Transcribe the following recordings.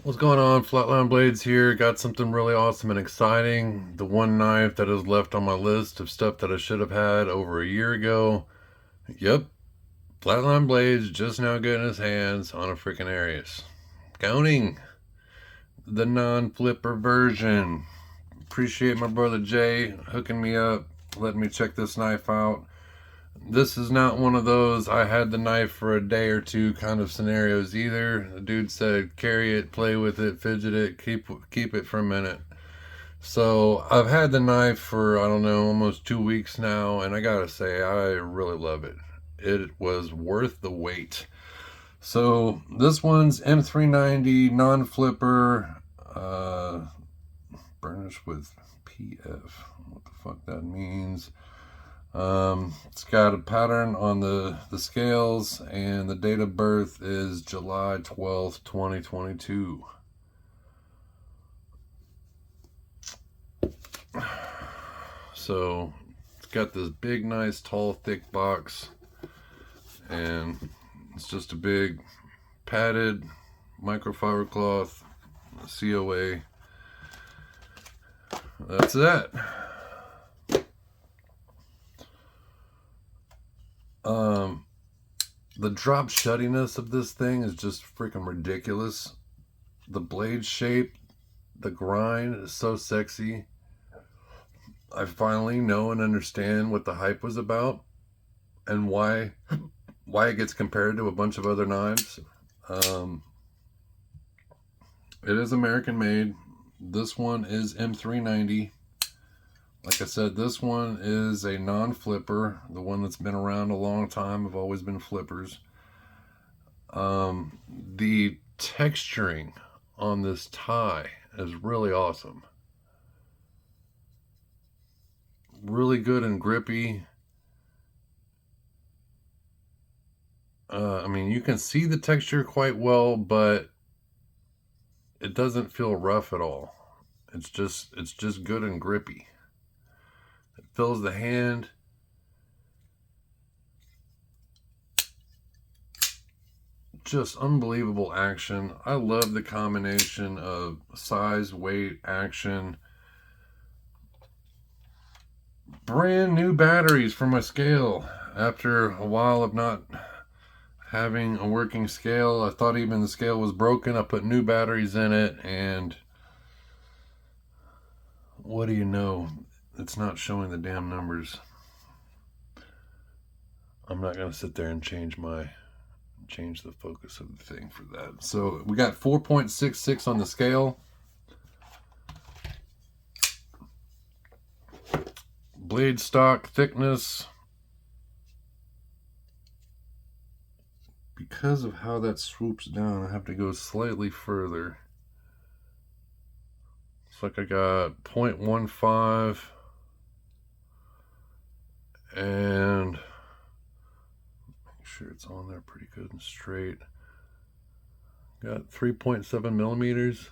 What's going on? Flatline Blades here. Got something really awesome and exciting. The one knife that is left on my list of stuff that I should have had over a year ago. Yep, Flatline Blades just now getting his hands on a freaking Arius. Counting the non-flipper version. Appreciate my brother Jay hooking me up, letting me check this knife out. This is not one of those I had the knife for a day or two kind of scenarios either. The dude said carry it, play with it, fidget it, keep it for a minute. So I've had the knife for, I don't know, almost 2 weeks now, and I gotta say I really love it. It was worth the wait. So this one's M390 non-flipper, burnished with PF. What the fuck that means? It's got a pattern on the scales, and the date of birth is July 12th, 2022. So it's got this big, nice, tall, thick box, and it's just a big padded microfiber cloth COA. That's that. The drop shuttiness of this thing is just freaking ridiculous. The blade shape, the grind is so sexy. I finally know and understand what the hype was about and why it gets compared to a bunch of other knives. It is American made. This one is M390. Like I said, this one is a non-flipper. The one that's been around a long time have always been flippers. The texturing on this tie is really awesome. Really good and grippy. I mean, you can see the texture quite well, but it doesn't feel rough at all. It's just good and grippy. It fills the hand. Just unbelievable action. I love the combination of size, weight, action. Brand new batteries for my scale. After a while of not having a working scale, I thought even the scale was broken. I put new batteries in it, and what do you know? It's not showing the damn numbers. I'm not going to sit there and change the focus of the thing for that. So we got 4.66 on the scale. Blade stock thickness, because of how that swoops down, I have to go slightly further. It's like I got 0.15 and make sure it's on there pretty good and straight. Got 3.7 millimeters.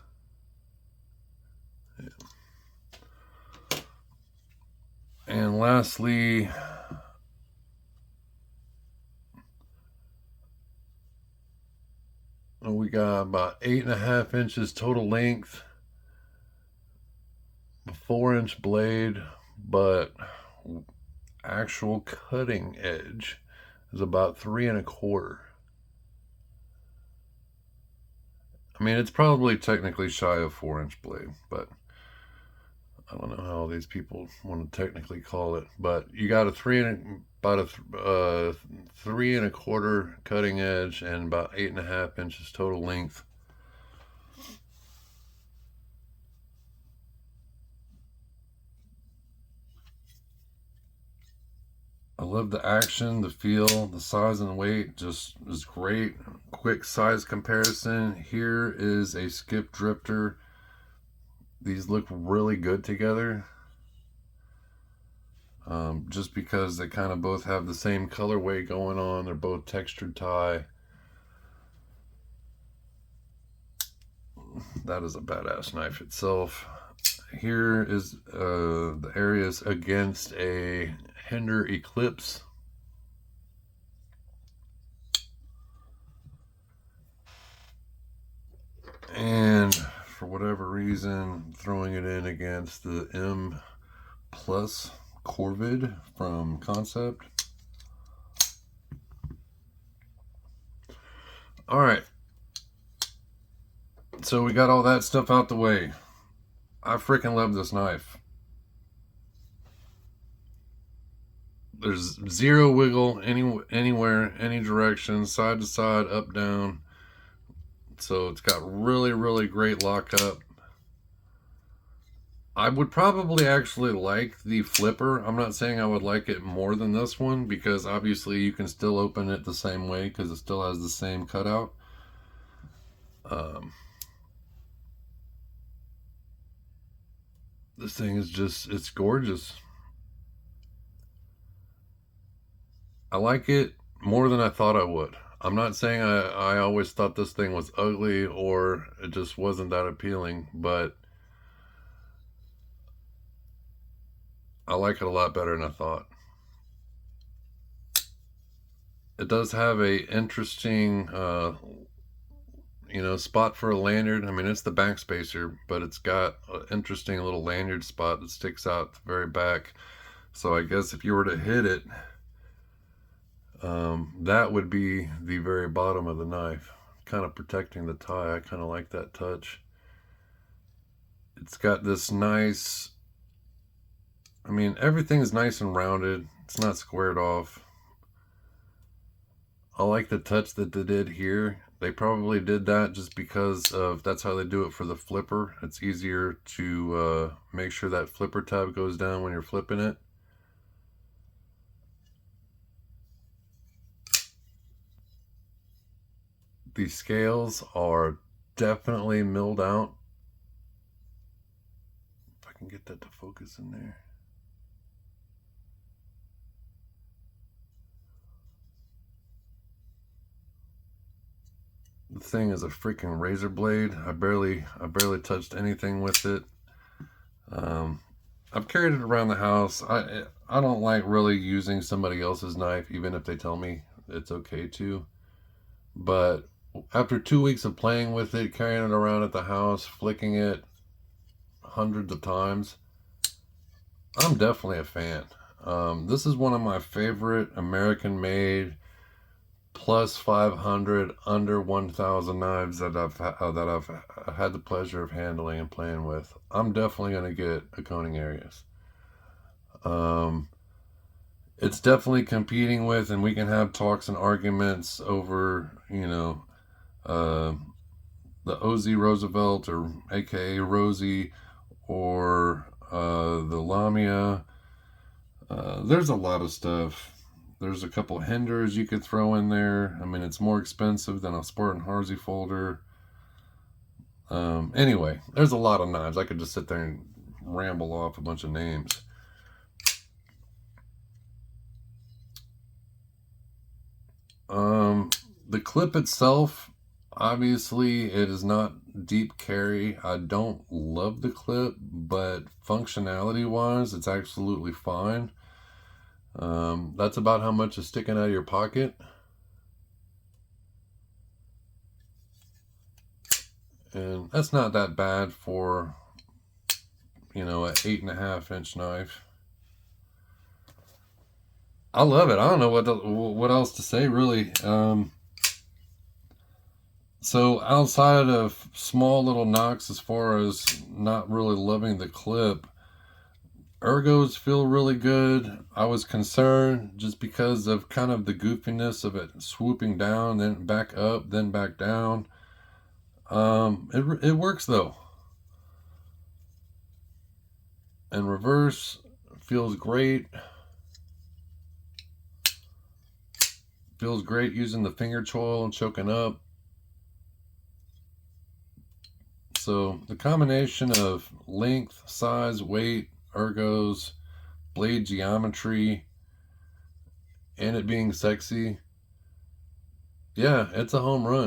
Yeah. And lastly, we got about 8.5 inches total length, a 4-inch blade, but actual cutting edge is about 3.25. I mean, it's probably technically shy of 4-inch blade, but I don't know how these people want to technically call it. But you got about a 3.25 cutting edge and about 8.5 inches total length. I love the action, the feel, the size and weight just is great. Quick size comparison. Here is a skip drifter. These look really good together. Just because they kind of both have the same colorway going on. They're both textured tie. That is a badass knife itself. Here is the Arius against a Hinder Eclipse. And whatever reason, throwing it in against the M Plus Corvid from Concept. Alright, so we got all that stuff out the way. I freaking love this knife. There's zero wiggle anywhere, any direction, side to side, up, down. So it's got really, really great lockup. I would probably actually like the flipper. I'm not saying I would like it more than this one, because obviously you can still open it the same way because it still has the same cutout. This thing is just, it's gorgeous. I like it more than I thought I would. I'm not saying I always thought this thing was ugly or it just wasn't that appealing, but I like it a lot better than I thought. It does have a interesting, spot for a lanyard. I mean, it's the back spacer, but it's got an interesting little lanyard spot that sticks out the very back. So I guess if you were to hit it, that would be the very bottom of the knife, kind of protecting the tie. I kind of like that touch. It's got this nice, I mean, everything's nice and rounded. It's not squared off. I like the touch that they did here. They probably did that just because of, that's how they do it for the flipper. It's easier to make sure that flipper tab goes down when you're flipping it. The scales are definitely milled out. If I can get that to focus in there. The thing is a freaking razor blade. I barely touched anything with it. I've carried it around the house. I don't like really using somebody else's knife, even if they tell me it's okay to. But after 2 weeks of playing with it, carrying it around at the house, flicking it hundreds of times, I'm definitely a fan. This is one of my favorite American-made plus 500 under 1,000 knives that I've had the pleasure of handling and playing with. I'm definitely going to get a Koenig Arius. It's definitely competing with, and we can have talks and arguments over, the OZ Roosevelt, or aka Rosie, or the Lamia. There's a lot of stuff. There's a couple Hinders you could throw in there. I mean, it's more expensive than a Sport and Harsey folder. Anyway, there's a lot of knives. I could just sit there and ramble off a bunch of names. The clip itself, obviously, it is not deep carry. I don't love the clip, but functionality-wise, it's absolutely fine. That's about how much is sticking out of your pocket. And that's not that bad for, an 8.5 inch knife. I love it. I don't know what else to say, really. So outside of small little knocks as far as not really loving the clip, ergos feel really good. I was concerned just because of kind of the goofiness of it swooping down, then back up, then back down. It works though. And reverse feels great. Feels great using the finger choil and choking up. So the combination of length, size, weight, ergos, blade geometry, and it being sexy, yeah, it's a home run.